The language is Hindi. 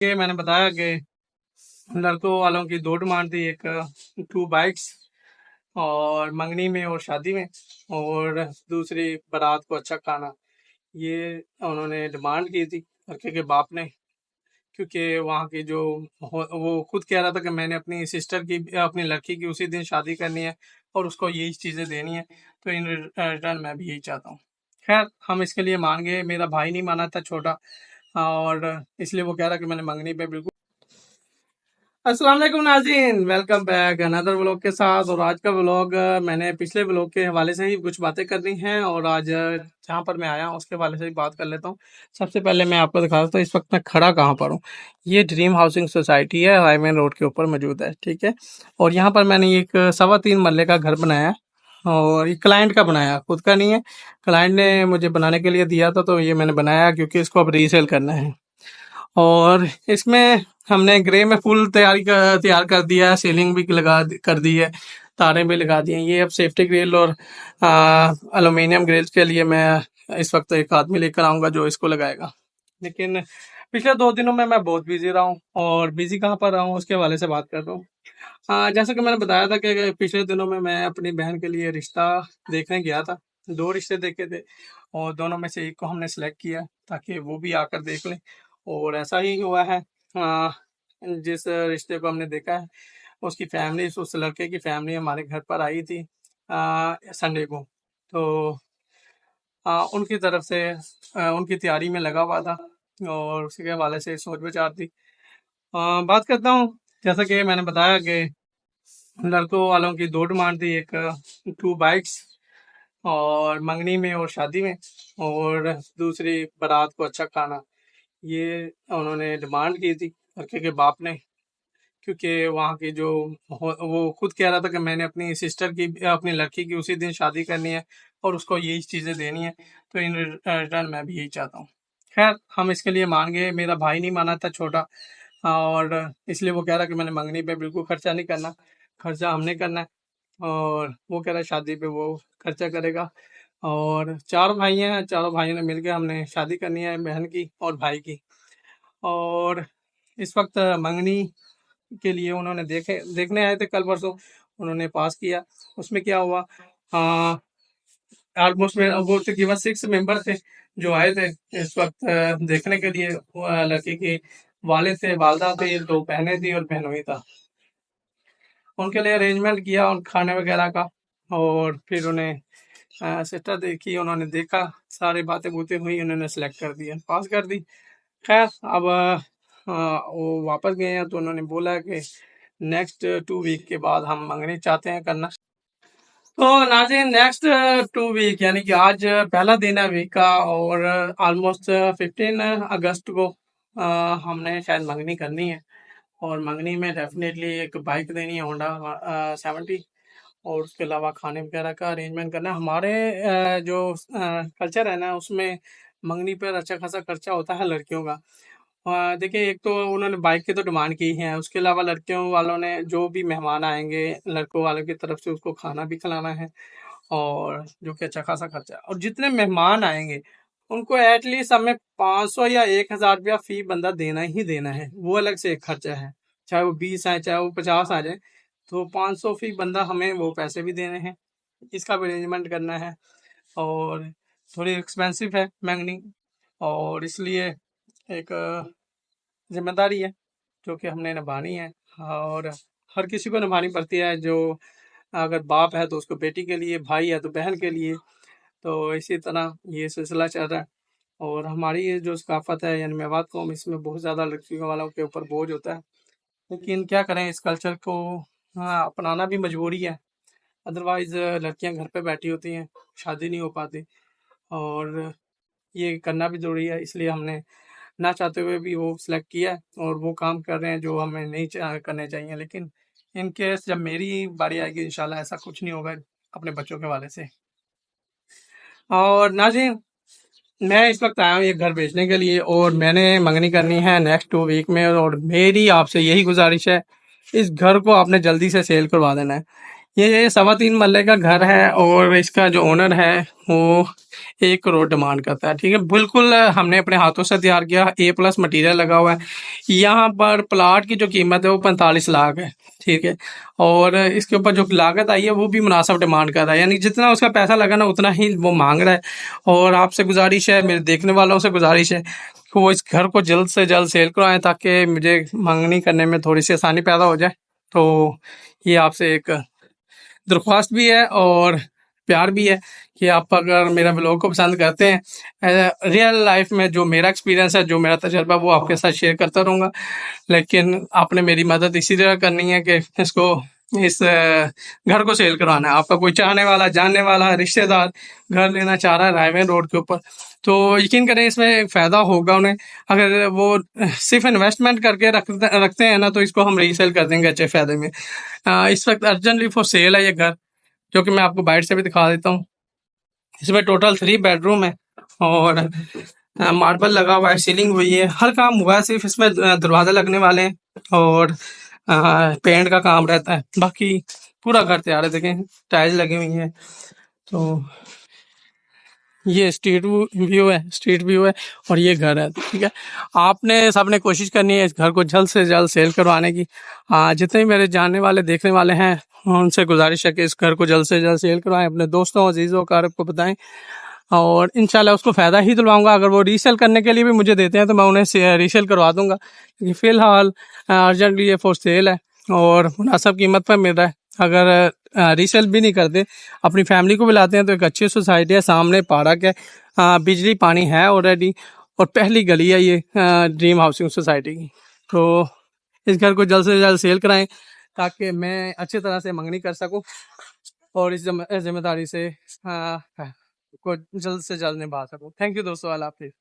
कि मैंने बताया कि लड़कों वालों की दो डिमांड थी, एक 2 बाइक्स और मंगनी में और शादी में, और दूसरी बारात को अच्छा खाना। ये उन्होंने डिमांड की थी लड़के के बाप ने, क्योंकि वहाँ की जो वो खुद कह रहा था कि मैंने अपनी सिस्टर की अपनी लड़की की उसी दिन शादी करनी है और उसको यही चीज़ें देनी है, तो इन रिटर्न मैं भी यही चाहता हूँ। खैर, हम इसके लिए मान गए, मेरा भाई नहीं माना था छोटा, और इसलिए वो कह रहा कि मैंने मंगनी पे बिल्कुल। अस्सलाम वालेकुम नाज़रीन, वेलकम बैक अनदर व्लॉग के साथ। और आज का व्लॉग मैंने पिछले व्लॉग के हवाले से ही कुछ बातें करनी हैं, और आज जहाँ पर मैं आया हूँ उसके हवाले से ही बात कर लेता हूँ। सबसे पहले मैं आपको दिखा देता हूँ इस वक्त मैं खड़ा कहाँ पर हूँ। ये ड्रीम हाउसिंग सोसाइटी है, हाईवे रोड के ऊपर मौजूद है, ठीक है। और यहाँ पर मैंने एक 3.25 मरले का घर बनाया है, और ये क्लाइंट का बनाया, खुद का नहीं है। क्लाइंट ने मुझे बनाने के लिए दिया था, तो ये मैंने बनाया क्योंकि इसको अब रीसेल करना है। और इसमें हमने ग्रे में फुल तैयार कर दिया है, सीलिंग भी कर दी है, तारें भी लगा दी हैं। ये अब सेफ्टी ग्रिल और एल्युमिनियम ग्रिल्स के लिए मैं इस वक्त एक आदमी लेकर आऊँगा जो इसको लगाएगा। लेकिन पिछले 2 दिनों में मैं बहुत बिजी रहा हूँ, और बिजी कहाँ पर रहा हूँ उसके हवाले से बात कर रहा हूँ। जैसा कि मैंने बताया था कि पिछले दिनों में मैं अपनी बहन के लिए रिश्ता देखने गया था। 2 रिश्ते देखे थे, और दोनों में से एक को हमने सेलेक्ट किया ताकि वो भी आकर देख लें, और ऐसा ही हुआ है। जिस रिश्ते को हमने देखा है उसकी फैमिली, उस लड़के की फैमिली हमारे घर पर आई थी संडे को। तो उनकी तरफ से उनकी तैयारी में लगा हुआ था, और उसी के हवाले से सोच विचार थी। बात करता हूँ, जैसा कि मैंने बताया कि लड़कों वालों की दो डिमांड थी, एक 2 बाइक्स और मंगनी में और शादी में, और दूसरी बारात को अच्छा खाना। ये उन्होंने डिमांड की थी लड़के के बाप ने, क्योंकि वहाँ की जो वो खुद कह रहा था कि मैंने अपनी सिस्टर की अपनी लड़की की उसी दिन शादी करनी है और उसको यही चीज़ें देनी है, तो इन रिटर्न मैं भी यही चाहता हूँ। खैर, हम इसके लिए मान गए, मेरा भाई नहीं माना था छोटा, और इसलिए वो कह रहा कि मैंने मंगनी पे बिल्कुल खर्चा नहीं करना, खर्चा हमने करना है। और वो कह रहा है शादी पे वो खर्चा करेगा। और 4 भाई हैं, चारों भाइयों ने मिलकर हमने शादी करनी है, बहन की और भाई की। और इस वक्त मंगनी के लिए उन्होंने देखने आए थे कल परसों, उन्होंने पास किया। उसमें क्या हुआ, ऑलमोस्ट वो तकरीबन 6 मेंबर थे जो आए थे इस वक्त देखने के लिए। लड़की के वालिद थे, वालदा थे, 2 बहनें थी और बहनोई था। उनके लिए अरेंजमेंट किया उन खाने वगैरह का, और फिर उन्हें सिस्टर देखी, उन्होंने देखा, सारी बातें बूतें हुई, उन्होंने सेलेक्ट कर दिया, पास कर दी। खैर, अब वो वापस गए हैं, तो उन्होंने बोला कि नेक्स्ट 2 वीक के बाद हम मंगनी चाहते हैं करना। तो नाज़रीन, नेक्स्ट 2 वीक यानी कि आज पहला दिन है वीक का, और ऑलमोस्ट 15 अगस्त को हमने शायद मंगनी करनी है। और मंगनी में डेफिनेटली एक बाइक देनी है, होंडा 70। और उसके अलावा खाने वगैरह का अरेंजमेंट करना है। हमारे जो कल्चर है ना, उसमें मंगनी पर अच्छा खासा खर्चा होता है लड़कियों का। देखिए, एक तो उन्होंने बाइक की तो डिमांड की है, उसके अलावा लड़कियों वालों ने जो भी मेहमान आएंगे लड़कों वालों की तरफ से उसको खाना भी खिलाना है, और जो कि अच्छा खासा खर्चा है। और जितने मेहमान आएंगे उनको एटलीस्ट हमें 500 या 1,000 रुपया फी बंदा देना ही देना है, वो अलग से एक खर्चा है। चाहे वो 20 आए, चाहे वो 50 आ जाए, तो 500 फी बंदा हमें वो पैसे भी देने हैं, इसका भी अरेंजमेंट करना है। और थोड़ी एक्सपेंसिव है मंगनी, और इसलिए एक जिम्मेदारी है जो कि हमने निभानी है। और हर किसी को निभानी पड़ती है, जो अगर बाप है तो उसको बेटी के लिए, भाई है तो बहन के लिए। तो इसी तरह ये सिलसिला चल रहा है। और हमारी ये जो सकाफत है यानी मेवात कौम, इसमें बहुत ज़्यादा लड़कियों वालों के ऊपर बोझ होता है, लेकिन क्या करें, इस कल्चर को अपनाना भी मजबूरी है। अदरवाइज़ लड़कियां घर पे बैठी होती हैं, शादी नहीं हो पाती, और ये करना भी ज़रूरी है। इसलिए हमने ना चाहते हुए भी वो सिलेक्ट किया है, और वो काम कर रहे हैं जो हमें नहीं करने चाहिए। लेकिन इन केस जब मेरी बारी आएगी, इंशाल्लाह ऐसा कुछ नहीं होगा अपने बच्चों के वाले से। और नाज़रीन, मैं इस वक्त आया हूँ ये घर बेचने के लिए, और मैंने मंगनी करनी है नेक्स्ट 2 वीक में, और मेरी आपसे यही गुजारिश है, इस घर को आपने जल्दी से सेल करवा देना है। ये 3.25 मरले का घर है और इसका जो ओनर है वो 1 करोड़ डिमांड करता है। ठीक है, बिल्कुल हमने अपने हाथों से तैयार किया, A+ मटेरियल लगा हुआ है। यहाँ पर प्लाट की जो कीमत है वो 45 लाख है। ठीक है, और इसके ऊपर जो लागत आई है वो भी मुनासिब डिमांड कर रहा है, यानी जितना उसका पैसा लगा ना उतना ही वो मांग रहा है। और आपसे गुजारिश है, मेरे देखने वालों से गुजारिश है कि वो इस घर को जल्द से जल्द सेल करवाएं ताकि मुझे मंगनी करने में थोड़ी सी आसानी पैदा हो जाए। तो ये आपसे एक दरख्वास्त भी है और प्यार भी है कि आप अगर मेरा ब्लॉग को पसंद करते हैं, रियल लाइफ में जो मेरा एक्सपीरियंस है, जो मेरा तजर्बा, वो आपके साथ शेयर करता रहूँगा। लेकिन आपने मेरी मदद इसी तरह करनी है कि इसको इस घर को सेल करवाना है। आपका कोई चाहने वाला, जानने वाला, रिश्तेदार घर लेना चाह रहा है रायवेन रोड के ऊपर, तो यकीन करें इसमें फ़ायदा होगा उन्हें। अगर वो सिर्फ इन्वेस्टमेंट करके रखते हैं ना, तो इसको हम रीसेल कर देंगे अच्छे फ़ायदे में। इस वक्त अर्जेंटली फॉर सेल है ये घर, जो कि मैं आपको बाहर से भी दिखा देता हूँ। इसमें टोटल 3 बेडरूम है और मार्बल लगा हुआ है, सीलिंग हुई है, हर काम हुआ है, सिर्फ इसमें दरवाजे लगने वाले हैं और पेंट का काम रहता है। बाकी पूरा घर तैयार है, देखें टाइल्स लगी हुई हैं। तो ये स्ट्रीट व्यू है और ये घर है। ठीक है, आपने सबने कोशिश करनी है इस घर को जल्द से जल्द सेल करवाने की। जितने भी मेरे जानने वाले, देखने वाले हैं, उनसे गुजारिश है कि इस घर को जल्द से जल्द सेल करवाएं, अपने दोस्तों, अजीज़ों, कारब को बताएं और इंशाल्लाह उसको फ़ायदा ही दिलवाऊंगा। अगर वो रीसेल करने के लिए भी मुझे देते हैं तो मैं उन्हें रीसेल करवा दूंगा, क्योंकि फ़िलहाल अर्जेंटली ये फॉर सेल है और मुनासिब कीमत पर मिल रहा है। अगर रीसेल भी नहीं करते, अपनी फैमिली को बुलाते हैं, तो एक अच्छी सोसाइटी है, सामने पार्क है, बिजली पानी है ऑलरेडी और पहली गली है ये ड्रीम हाउसिंग सोसाइटी की। तो इस घर को जल्द से जल्द सेल कराएं ताकि मैं अच्छी तरह से मंगनी कर सकूं और इस जिम्मेदारी से को जल्द से जल्द निभा सकूं। थैंक यू दोस्तों, अल्लाह हाफिज़।